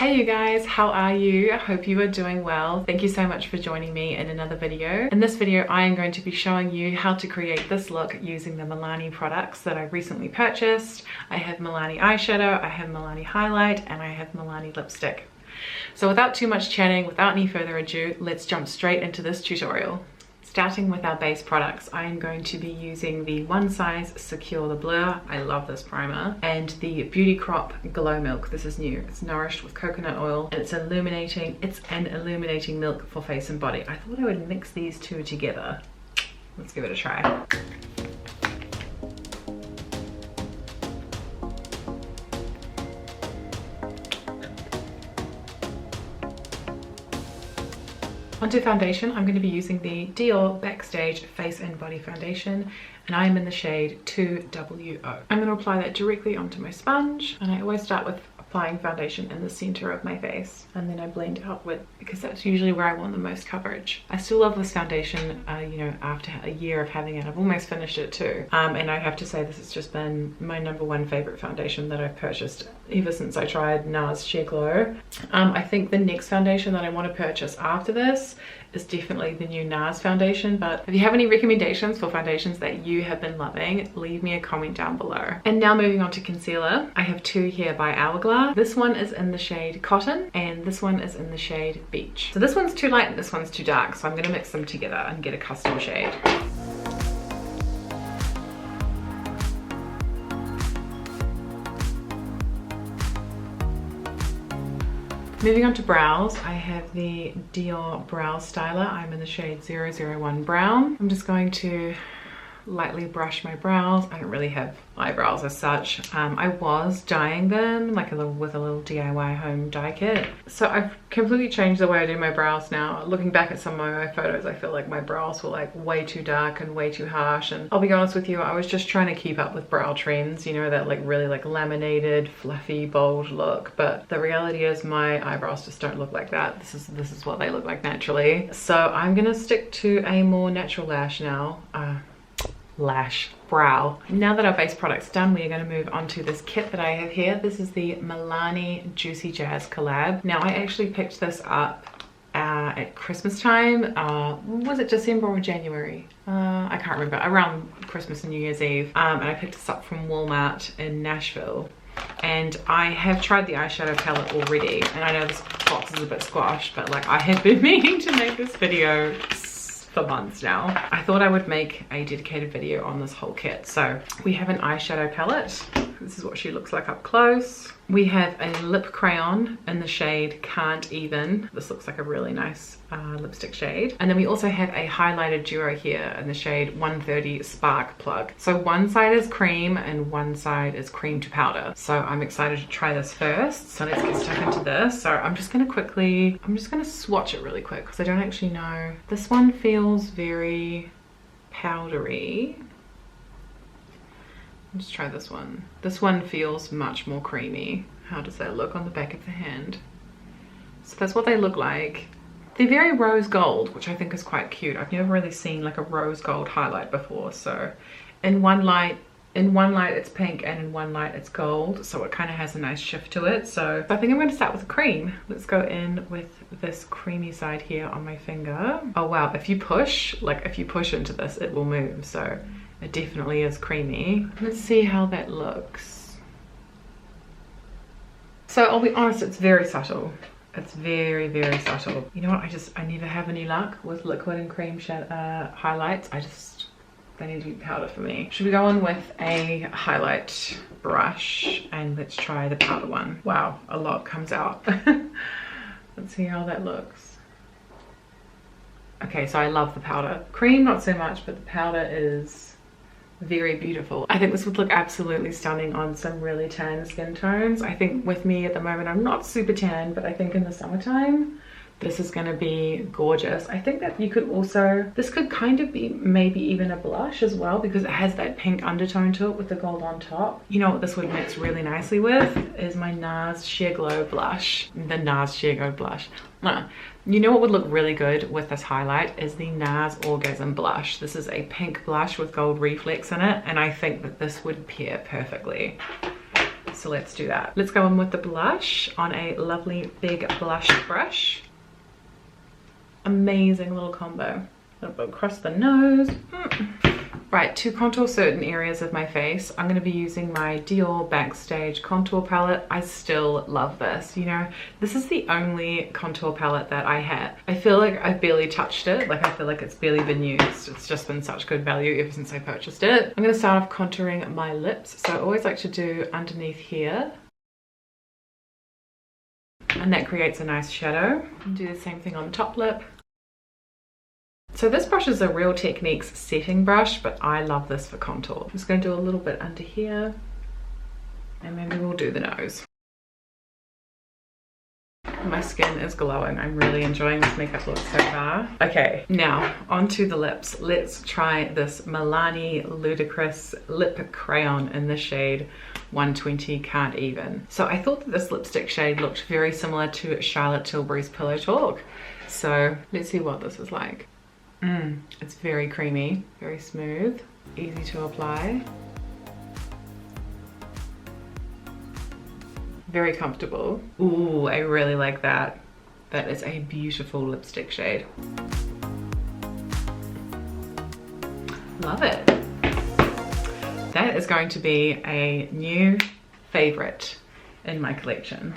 Hey you guys, how are you? I hope you are doing well. Thank you so much for joining me in another video. In this video, I am going to be showing you how to create this look using the Milani products that I recently purchased. I have Milani Eyeshadow, I have Milani Highlight, and I have Milani Lipstick. So without too much chatting, without any further ado, let's jump straight into this tutorial. Starting with our base products, I am going to be using the One Size Secure the Blur, I love this primer, and the Beauty Crop Glow Milk. This is new. It's nourished with coconut oil and it's an illuminating milk for face and body. I thought I would mix these two together. Let's give it a try. Onto foundation, I'm going to be using the Dior Backstage Face and Body Foundation, and I am in the shade 2WO. I'm going to apply that directly onto my sponge, and I always start with applying foundation in the center of my face, and then I blend outward because that's usually where I want the most coverage. I still love this foundation, you know, after a year of having it. I've almost finished it too, and I have to say this has just been my #1 favorite foundation that I've purchased ever since I tried NARS Sheer Glow. I think the next foundation that I want to purchase after this is definitely the new NARS foundation, but if you have any recommendations for foundations that you have been loving, leave me a comment down below. And now moving on to concealer, I have two here by Hourglass. This one is in the shade Cotton and this one is in the shade Beach. So this one's too light and this one's too dark, so I'm going to mix them together and get a custom shade. Moving on to brows, I have the Dior Brow Styler. I'm in the shade 001 Brown. I'm just going to lightly brush my brows. I don't really have eyebrows as such. I was dyeing them like with a little DIY home dye kit. So I've completely changed the way I do my brows now. Looking back at some of my photos, I feel like my brows were like way too dark and way too harsh. And I'll be honest with you, I was just trying to keep up with brow trends, you know, that like really like laminated, fluffy, bold look. But the reality is my eyebrows just don't look like that. This is what they look like naturally. So I'm gonna stick to a more natural lash now. Brow. Now that our base product's done, we are going to move on to this kit that I have here. This is the Milani Juicy Jazz collab. Now I actually picked this up at Christmas time. Was it December or January? I can't remember. Around Christmas and New Year's Eve. And I picked this up from Walmart in Nashville. And I have tried the eyeshadow palette already. And I know this box is a bit squashed, but like I have been meaning to make this video for months now. I thought I would make a dedicated video on this whole kit. So we have an eyeshadow palette. This is what she looks like up close. We have a lip crayon in the shade Can't Even. This looks like a really nice lipstick shade. And then we also have a highlighter duo here in the shade 130 Spark Plug. So one side is cream and one side is cream to powder. So I'm excited to try this first. So let's get stuck into this. So I'm just gonna swatch it really quick because I don't actually know. This one feels very powdery. Let's try this one. This one feels much more creamy. How does that look on the back of the hand? So that's what they look like. They're very rose gold, which I think is quite cute. I've never really seen like a rose gold highlight before. So in one light it's pink and in one light it's gold. So it kind of has a nice shift to it. So I think I'm going to start with cream. Let's go in with this creamy side here on my finger. Oh wow, if you push into this, it will move. So it definitely is creamy. Let's see how that looks. So I'll be honest, it's very subtle. It's very, very subtle. You know what, I never have any luck with liquid and cream highlights. They need to be powder for me. Should we go on with a highlight brush and let's try the powder one. Wow, a lot comes out. Let's see how that looks. Okay, so I love the powder. Cream, not so much, but the powder is very beautiful. I think this would look absolutely stunning on some really tan skin tones. I think with me at the moment, I'm not super tan, but I think in the summertime, this is gonna be gorgeous. I think that you could also, this could kind of be maybe even a blush as well because it has that pink undertone to it with the gold on top. You know what this would mix really nicely with is my NARS Sheer Glow blush. The NARS Sheer Glow blush. You know what would look really good with this highlight is the NARS Orgasm blush. This is a pink blush with gold reflex in it, and I think that this would pair perfectly. so let's do that. Let's go in with the blush on a lovely big blush brush. Amazing little combo. A little bit across the nose. Right, to contour certain areas of my face, I'm going to be using my Dior Backstage contour palette. I still love this. You know, this is the only contour palette that I have. I feel like I've barely touched it. Like, I feel like it's barely been used. It's just been such good value ever since I purchased it. I'm going to start off contouring my lips. So I always like to do underneath here. And that creates a nice shadow. And do the same thing on the top lip. So this brush is a Real Techniques setting brush, but I love this for contour. I'm just going to do a little bit under here, and maybe we'll do the nose. My skin is glowing. I'm really enjoying this makeup look so far. Okay, now onto the lips. Let's try this Milani Ludicrous Lip Crayon in the shade 120 Can't Even. So I thought that this lipstick shade looked very similar to Charlotte Tilbury's Pillow Talk. So let's see what this is like. It's very creamy, very smooth, easy to apply. Very comfortable. Ooh, I really like that. That is a beautiful lipstick shade. Love it. That is going to be a new favorite in my collection.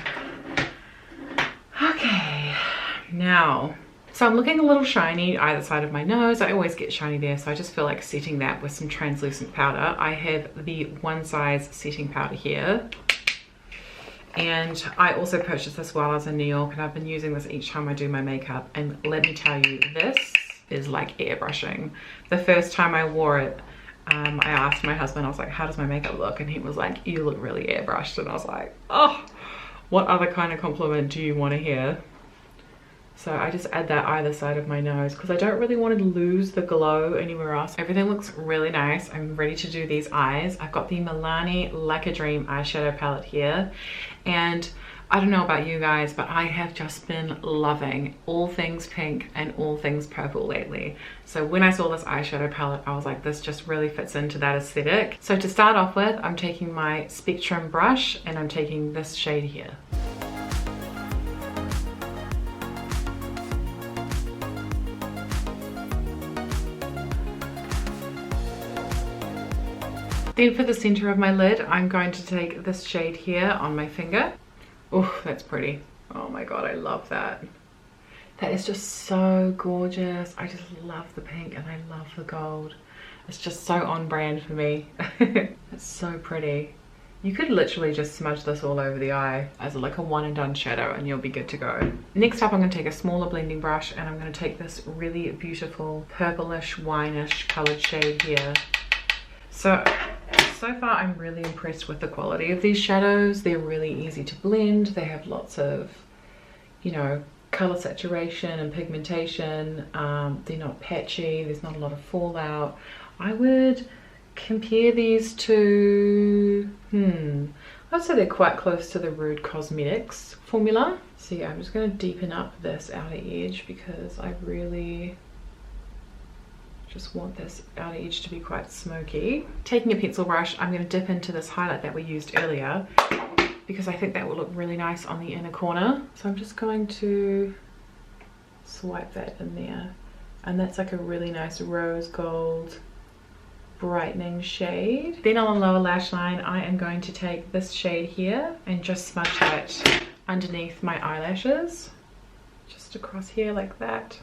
Okay, now, so I'm looking a little shiny either side of my nose. I always get shiny there, so I just feel like setting that with some translucent powder. I have the One Size setting powder here. And I also purchased this while I was in New York, and I've been using this each time I do my makeup. And let me tell you, this is like airbrushing. The first time I wore it, I asked my husband, I was like, how does my makeup look? And he was like, you look really airbrushed. And I was like, oh, what other kind of compliment do you want to hear? So I just add that either side of my nose because I don't really want to lose the glow anywhere else. Everything looks really nice. I'm ready to do these eyes. I've got the Milani Like a Dream eyeshadow palette here. And I don't know about you guys, but I have just been loving all things pink and all things purple lately. So when I saw this eyeshadow palette, I was like, this just really fits into that aesthetic. So to start off with, I'm taking my Spectrum brush and I'm taking this shade here. Then for the center of my lid, I'm going to take this shade here on my finger. Oh, that's pretty. Oh my God, I love that. That is just so gorgeous. I just love the pink and I love the gold. It's just so on brand for me. It's so pretty. You could literally just smudge this all over the eye as like a one and done shadow and you'll be good to go. Next up, I'm going to take a smaller blending brush and I'm going to take this really beautiful purplish, wineish colored shade here. So far I'm really impressed with the quality of these shadows. They're really easy to blend. They have lots of, you know, color saturation and pigmentation. They're not patchy. There's not a lot of fallout. I would compare these to, I'd say they're quite close to the Rude Cosmetics formula. So yeah, I'm just going to deepen up this outer edge because I really just want this outer edge to be quite smoky. Taking a pencil brush, I'm going to dip into this highlight that we used earlier because I think that will look really nice on the inner corner. So I'm just going to swipe that in there. And that's like a really nice rose gold brightening shade. Then on the lower lash line, I am going to take this shade here and just smudge that underneath my eyelashes. Just across here like that.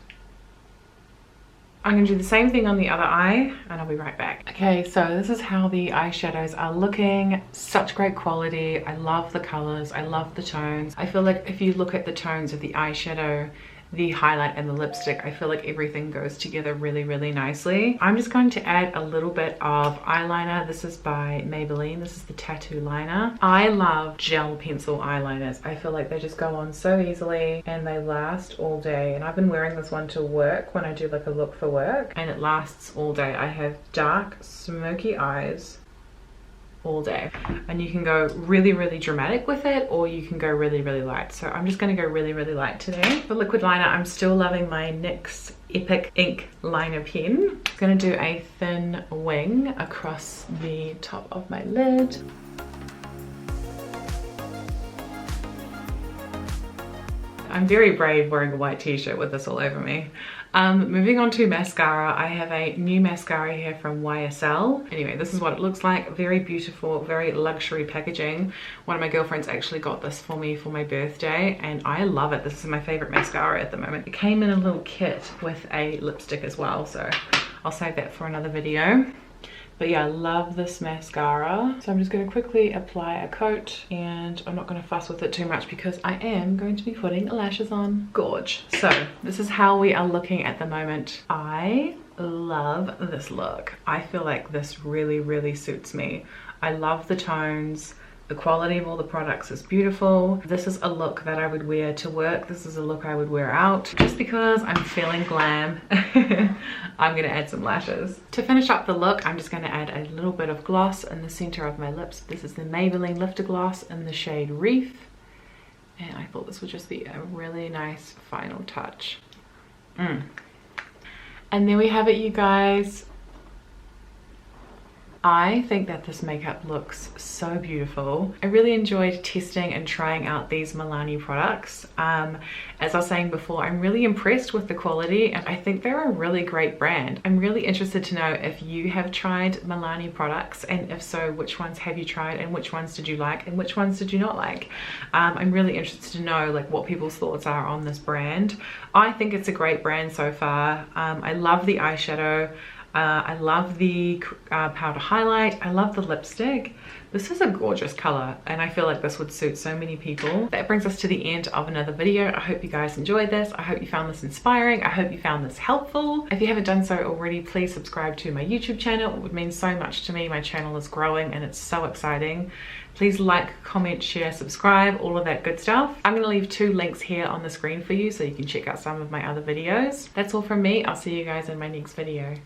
I'm going to do the same thing on the other eye and I'll be right back. Okay, so this is how the eyeshadows are looking. Such great quality. I love the colors. I love the tones. I feel like if you look at the tones of the eyeshadow, the highlight and the lipstick, I feel like everything goes together really, really nicely. I'm just going to add a little bit of eyeliner. This is by Maybelline. This is the Tattoo Liner. I love gel pencil eyeliners. I feel like they just go on so easily and they last all day. And I've been wearing this one to work when I do like a look for work and it lasts all day. I have dark, smoky eyes all day and you can go really, really dramatic with it or you can go really, really light. So I'm just going to go really, really light today. For liquid liner, I'm still loving my NYX Epic Ink liner pen. I'm going to do a thin wing across the top of my lid. I'm very brave wearing a white t-shirt with this all over me. Moving on to mascara, I have a new mascara here from YSL. Anyway, this is what it looks like. Very beautiful, very luxury packaging. One of my girlfriends actually got this for me for my birthday and I love it. This is my favorite mascara at the moment. It came in a little kit with a lipstick as well, so I'll save that for another video. But yeah, I love this mascara. So I'm just going to quickly apply a coat and I'm not going to fuss with it too much because I am going to be putting lashes on. Gorge. So this is how we are looking at the moment. I love this look. I feel like this really, really suits me. I love the tones. The quality of all the products is beautiful. This is a look that I would wear to work. This is a look I would wear out. Just because I'm feeling glam, I'm gonna add some lashes. To finish up the look, I'm just gonna add a little bit of gloss in the center of my lips. This is the Maybelline Lifter Gloss in the shade Reef. And I thought this would just be a really nice final touch. And there we have it, you guys. I think that this makeup looks so beautiful. I really enjoyed testing and trying out these Milani products. As I was saying before, I'm really impressed with the quality and I think they're a really great brand. I'm really interested to know if you have tried Milani products, and if so, which ones have you tried and which ones did you like and which ones did you not like. I'm really interested to know like what people's thoughts are on this brand. I think it's a great brand so far. I love the eyeshadow. I love the powder highlight. I love the lipstick. This is a gorgeous color and I feel like this would suit so many people. That brings us to the end of another video. I hope you guys enjoyed this. I hope you found this inspiring. I hope you found this helpful. If you haven't done so already, please subscribe to my YouTube channel. It would mean so much to me. My channel is growing and it's so exciting. Please like, comment, share, subscribe, all of that good stuff. I'm going to leave 2 links here on the screen for you so you can check out some of my other videos. That's all from me. I'll see you guys in my next video.